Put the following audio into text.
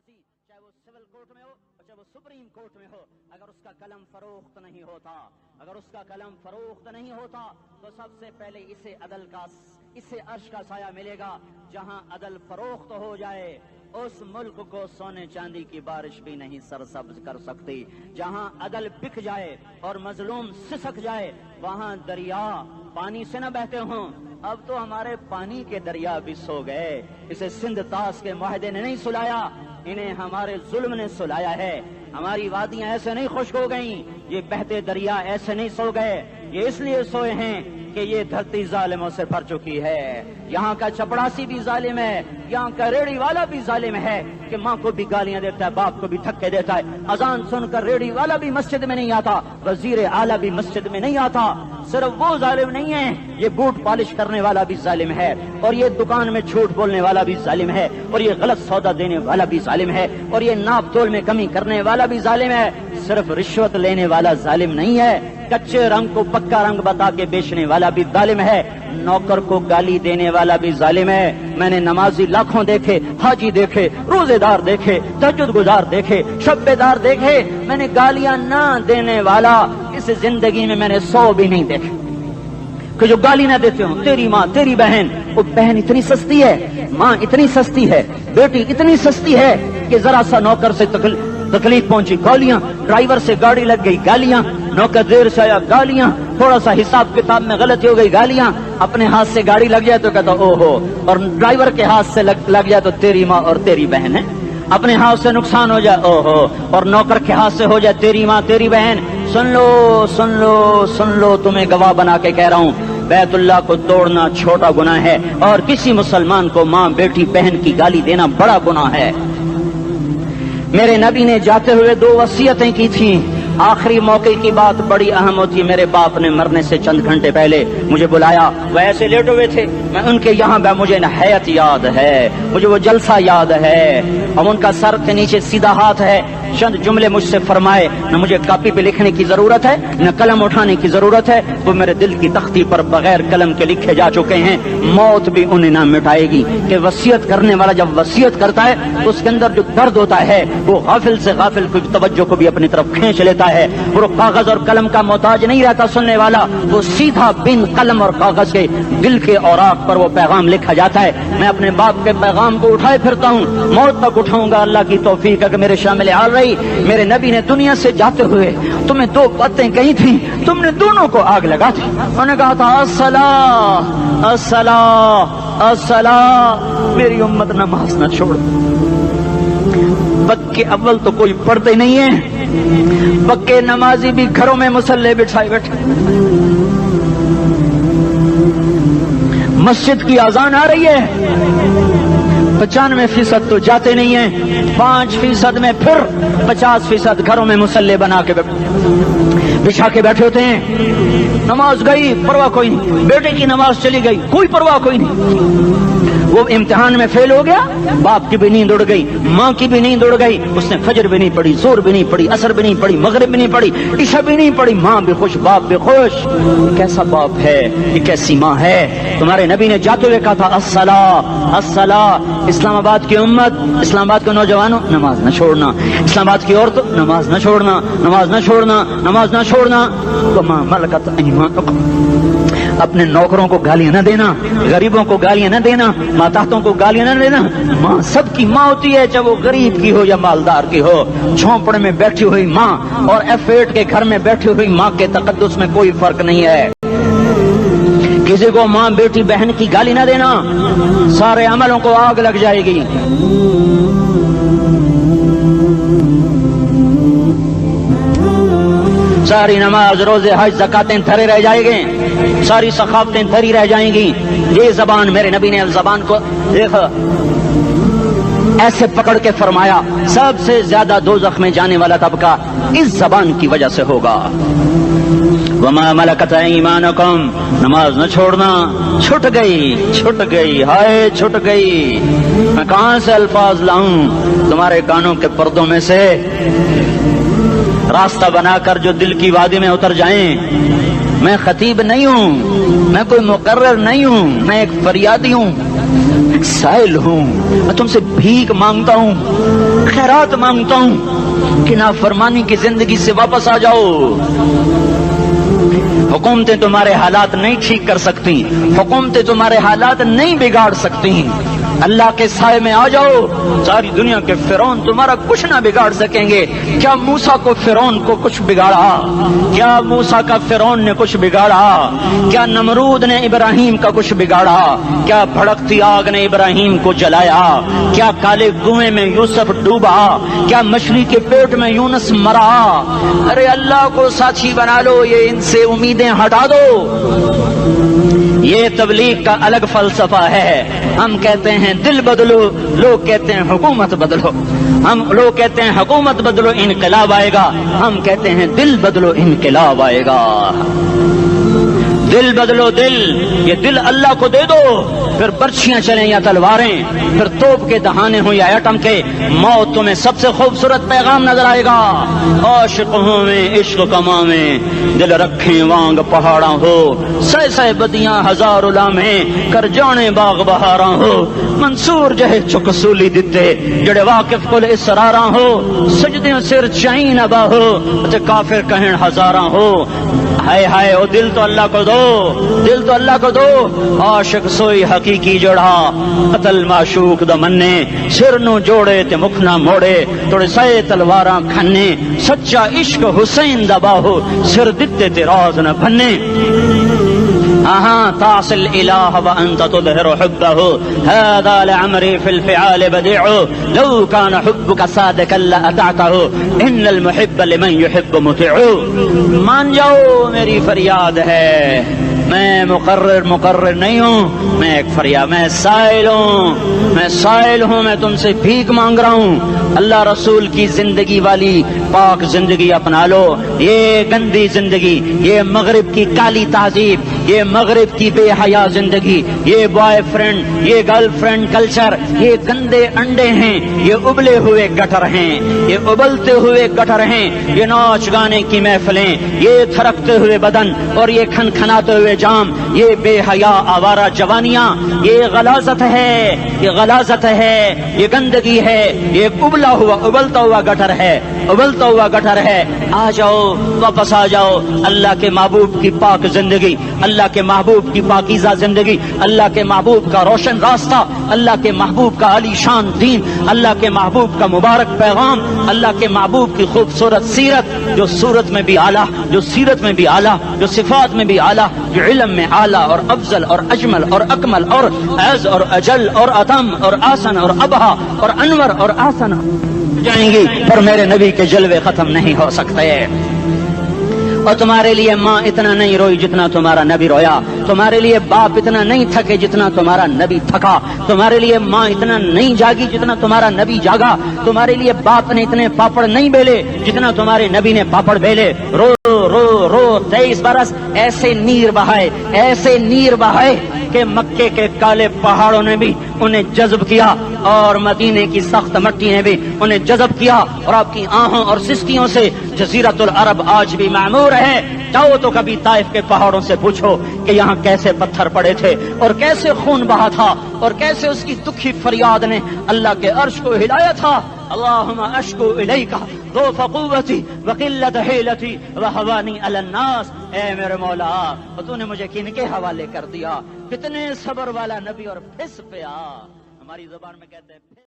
چپڑاسی چاہے وہ civil court میں ہو اور چاہے وہ سپریم کورٹ میں ہو، اگر اس کا قلم فروخت نہیں ہوتا، اگر اس کا قلم فروخت نہیں ہوتا تو سب سے پہلے اسے عرش کا سایہ ملے گا۔ جہاں عدل فروخت ہو جائے اس ملک کو سونے چاندی کی بارش بھی نہیں سرسبز کر سکتی۔ جہاں عدل بک جائے اور مظلوم سسک جائے وہاں دریا پانی سے نہ بہتے ہوں۔ اب تو ہمارے پانی کے دریا بھی سو گئے، اسے سندھ طاس کے معاہدے نے نہیں سلایا، انہیں ہمارے ظلم نے سلایا ہے۔ ہماری وادیاں ایسے نہیں خشک ہو گئیں، یہ بہتے دریا ایسے نہیں سو گئے، یہ اس لیے سوئے ہیں کہ یہ دھرتی ظالموں سے بھر چکی ہے۔ یہاں کا چپڑاسی بھی ظالم ہے، یہاں کا ریڑھی والا بھی ظالم ہے کہ ماں کو بھی گالیاں دیتا ہے، باپ کو بھی دھکے دیتا ہے۔ اذان سن کر ریڑھی والا بھی مسجد میں نہیں آتا، وزیر اعلیٰ بھی مسجد میں نہیں آتا۔ صرف وہ ظالم نہیں ہے، یہ بوٹ پالش کرنے والا بھی ظالم ہے، اور یہ دکان میں جھوٹ بولنے والا بھی ظالم ہے، اور یہ غلط سودا دینے والا بھی ظالم ہے، اور یہ ناپ تول میں کمی کرنے والا بھی ظالم ہے۔ صرف رشوت لینے والا ظالم نہیں ہے، کچے رنگ کو پکا رنگ بتا کے بیچنے والا بھی ظالم ہے، نوکر کو گالی دینے والا بھی ظالم ہے۔ میں نے نمازی لاکھوں دیکھے، حاجی دیکھے، روزے دار دیکھے، تہجد گزار دیکھے، شب بیدار دیکھے، میں نے گالیاں نہ دینے والا اس زندگی میں نے 100 بھی نہیں دیکھے کہ جو گالی نہ دیتے ہوں۔ تیری ماں، تیری بہن، وہ بہن اتنی سستی ہے، ماں اتنی سستی ہے، بیٹی اتنی سستی ہے کہ ذرا سا نوکر سے تکلیف پہنچی گالیاں، ڈرائیور سے گاڑی لگ گئی گالیاں، نوکر دیر سے آیا گالیاں، تھوڑا سا حساب کتاب میں غلطی ہو گئی گالیاں، اپنے ہاتھ سے گاڑی لگ جائے تو کہتا او ہو، اور ڈرائیور کے ہاتھ سے لگ جائے تو تیری ماں اور تیری بہن ہے۔ اپنے ہاتھ سے نقصان ہو جائے او ہو، اور نوکر کے ہاتھ سے ہو جائے تیری ماں تیری بہن۔ سن لو سن لو سن لو، تمہیں گواہ بنا کے کہہ رہا ہوں، بیت اللہ کو توڑنا چھوٹا گناہ ہے، اور کسی مسلمان کو ماں بیٹی بہن کی گالی دینا بڑا گناہ ہے۔ میرے نبی نے جاتے ہوئے 2 وصیتیں کی تھیں، آخری موقع کی بات بڑی اہم ہوتی ہے۔ میرے باپ نے مرنے سے چند گھنٹے پہلے مجھے بلایا، وہ ایسے لیٹے ہوئے تھے، میں ان کے یہاں مجھے نہایت یاد ہے، مجھے وہ جلسہ یاد ہے، اب ان کا سر کے نیچے سیدھا ہاتھ ہے۔ چند جملے مجھ سے فرمائے، نہ مجھے کاپی پہ لکھنے کی ضرورت ہے نہ قلم اٹھانے کی ضرورت ہے، وہ میرے دل کی تختی پر بغیر قلم کے لکھے جا چکے ہیں، موت بھی انہیں نہ مٹائے گی۔ کہ وصیت کرنے والا جب وصیت کرتا ہے اس کے اندر جو درد ہوتا ہے وہ غافل سے غافل کی توجہ کو بھی اپنی طرف کھینچ لیتا ہے۔ وہ کاغذ اور قلم کا محتاج نہیں رہتا سننے والا، وہ سیدھا بن قلم اور کاغذ کے دل کے اوراق پر وہ پیغام لکھا جاتا ہے۔ میں اپنے باپ کے پیغام کو اٹھائے پھرتا ہوں، موت تک اٹھاؤں گا، اللہ کی توفیق ہے کہ میرے شامل حال رہی۔ میرے نبی نے دنیا سے جاتے ہوئے تمہیں 2 باتیں کہی تھیں، تم نے دونوں کو آگ لگا دی۔ انہوں نے کہا تھا الصلاۃ الصلاۃ الصلاۃ، میری امت نماز نہ چھوڑ۔ پکے اول تو کوئی پڑھتے نہیں ہے، پکے نمازی بھی گھروں میں مصلی بٹھائے بیٹھے۔ مسجد کی اذان آ رہی ہے، 95% تو جاتے نہیں ہیں، 5% میں پھر 50% گھروں میں مصلی بنا کے بچھا کے بیٹھے ہوتے ہیں۔ نماز گئی پرواہ کوئی نہیں، بیٹے کی نماز چلی گئی کوئی پرواہ کوئی نہیں۔ وہ امتحان میں فیل ہو گیا، باپ کی بھی نیند اڑ گئی، ماں کی بھی نیند اڑ گئی، اس نے فجر بھی نہیں پڑھی، زور بھی نہیں پڑھی، عصر بھی نہیں پڑھی، مغرب بھی نہیں پڑھی، عشاء بھی نہیں پڑھی، ماں بھی خوش باپ بھی خوش۔ کیسا باپ ہے، یہ کیسی ماں ہے؟ تمہارے نبی نے جاتے ہوئے کہا تھا الصلاۃ الصلاۃ۔ اسلام آباد کی امت، اسلام آباد کے نوجوانوں، نماز نہ چھوڑنا، اسلام آباد کی عورتوں، نماز نہ چھوڑنا، نماز نہ چھوڑنا، نماز نہ چھوڑنا۔ وما ملکت ایمانکم، اپنے نوکروں کو گالیاں نہ دینا، غریبوں کو گالیاں نہ دینا، ماتحتوں کو گالیاں نہ دینا۔ ماں سب کی ماں ہوتی ہے، چاہے وہ غریب کی ہو یا مالدار کی ہو۔ جھونپڑے میں بیٹھی ہوئی ماں اور F8 کے گھر میں بیٹھی ہوئی ماں کے تقدس میں کوئی فرق نہیں ہے۔ کسی کو ماں بیٹی بہن کی گالی نہ دینا، سارے عملوں کو آگ لگ جائے گی۔ ساری نماز روزے حج زکاتیں دھرے رہ جائیں گے، ساری ثقافتیں دھری رہ جائیں گی۔ یہ زبان، میرے نبی نے زبان کو دیکھا ایسے پکڑ کے فرمایا سب سے زیادہ دوزخ میں جانے والا طبقہ اس زبان کی وجہ سے ہوگا۔ وما ملکت ایمانکم، نماز نہ چھوڑنا۔ چھٹ گئی ہائے چھٹ گئی، میں کہاں سے الفاظ لاؤں تمہارے کانوں کے پردوں میں سے، راستہ بنا کر جو دل کی وادی میں اتر جائیں۔ میں خطیب نہیں ہوں، میں کوئی مقرر نہیں ہوں، میں ایک فریادی ہوں۔ سائل ہوں، میں تم سے بھیک مانگتا ہوں، خیرات مانگتا ہوں کہ نافرمانی کی زندگی سے واپس آ جاؤ۔ حکومتیں تمہارے حالات نہیں ٹھیک کر سکتی، حکومتیں تمہارے حالات نہیں بگاڑ سکتی، اللہ کے سائے میں آ جاؤ، ساری دنیا کے فرعون تمہارا کچھ نہ بگاڑ سکیں گے۔ کیا موسیٰ کو فرعون کو کچھ بگاڑا؟ کیا موسیٰ کا فرعون نے کچھ بگاڑا؟ کیا نمرود نے ابراہیم کا کچھ بگاڑا؟ کیا بھڑکتی آگ نے ابراہیم کو جلایا؟ کیا کالے کنویں میں یوسف ڈوبا؟ کیا مچھلی کے پیٹ میں یونس مرا؟ ارے اللہ کو ساتھی بنا لو، یہ ان سے امیدیں ہٹا دو۔ یہ تبلیغ کا الگ فلسفہ ہے۔ ہم کہتے ہیں دل بدلو، لوگ کہتے ہیں حکومت بدلو۔ لوگ کہتے ہیں حکومت بدلو انقلاب آئے گا، ہم کہتے ہیں دل بدلو انقلاب آئے گا۔ دل بدلو، دل، یہ دل اللہ کو دے دو، پھر برچیاں چلیں یا تلواریں، پھر توپ کے دہانے ہوں یا ایٹم کے، موت تمہیں سب سے خوبصورت پیغام نظر آئے گا۔ عاشق ہوں میں عشق کما میں، دل رکھیں وانگ پہاڑاں ہو، سہ سہ بدیاں ہزار لامیں، کر جانے باغ بہاراں ہو، منصور جہے چک سولی دتے، جڑے واقف کل اسراراں ہو، سجدیں سر چائیں نبا ہو، تے کافر کہیں ہزاراں ہو۔ ہائے ہائے او دل تو اللہ کو دو، دل تو اللہ کو دو۔ عاشق سوئی حقیقی جوڑا، قتل معشوق دا مننے، سر نو جوڑے تے مکھ نہ موڑے، توڑے سائے تلواراں کھنے، سچا عشق حسین دا باہو، سر دتے تے راز نہ بھنے۔ تعصي الإله وأنت تظهر حبه، هذا لعمري في الفعال بديع، لو كان حبك صادقا لأطعته، إن المحب لمن يحب مطيع۔ مان جاؤ میری فریاد ہے، میں مقرر نہیں ہوں، میں ایک فریاد، میں سائل ہوں، میں تم سے بھیک مانگ رہا ہوں۔ اللہ رسول کی زندگی والی پاک زندگی اپنا لو، یہ گندی زندگی، یہ مغرب کی کالی تہذیب، یہ مغرب کی بے حیا زندگی، یہ بوائے فرینڈ، یہ گرل فرینڈ کلچر، یہ گندے انڈے ہیں، یہ ابلے ہوئے گٹر ہیں، یہ ابلتے ہوئے گٹر ہیں، یہ ناچ گانے کی محفلیں، یہ تھرکتے ہوئے بدن اور یہ کھنکھناتے ہوئے جام، یہ بے حیا آوارہ جوانیاں، یہ غلاظت ہے، یہ غلاظت ہے، یہ گندگی ہے، یہ ابلتا ہوا گٹر ہے، ابلتا ہوا گٹر ہے۔ آ جاؤ، واپس آ جاؤ، اللہ کے محبوب کی پاک زندگی، اللہ کے محبوب کی پاکیزہ زندگی، اللہ کے محبوب کا روشن راستہ، اللہ کے محبوب کا علی شان دین، اللہ کے محبوب کا مبارک پیغام، اللہ کے محبوب کی خوبصورت سیرت، جو صورت میں بھی اعلیٰ، جو سیرت میں بھی اعلیٰ، جو صفات میں بھی اعلیٰ، جو علم میں اعلیٰ اور افضل اور اجمل اور اکمل اور اعز اور اجل اور اتم اور آسن اور ابہا اور انور اور آسن جائیں گی، پر میرے نبی کے جلوے ختم نہیں ہو سکتے۔ اور تمہارے لیے ماں اتنا نہیں روئی جتنا تمہارا نبی رویا، تمہارے لیے باپ اتنا نہیں تھکے جتنا تمہارا نبی تھکا، تمہارے لیے ماں اتنا نہیں جاگی جتنا تمہارا نبی جاگا، تمہارے لیے باپ نے اتنے پاپڑ نہیں بیلے جتنا تمہارے نبی نے پاپڑ بیلے۔ رو رو رو 23 برس ایسے نیر بہائے کہ مکے کے کالے پہاڑوں نے بھی انہیں جذب کیا اور مدینے کی سخت مٹی نے بھی انہیں جذب کیا، اور آپ کی آہوں اور سسکیوں سے جزیرت العرب آج بھی معمور ہے۔ جاؤ تو کبھی طائف کے پہاڑوں سے پوچھو کہ یہاں کیسے پتھر پڑے تھے اور کیسے خون بہا تھا اور کیسے اس کی دکھی فریاد نے اللہ کے عرش کو ہلایا تھا۔ اللہم اشکو الیکا ضعف قوتی وقلت حیلتی وہوانی علی الناس۔ اے میرے مولا، تو نے مجھے کن کے حوالے کر دیا؟ کتنے صبر والا نبی اور پھس پیا، ہماری زبان میں کہتے ہیں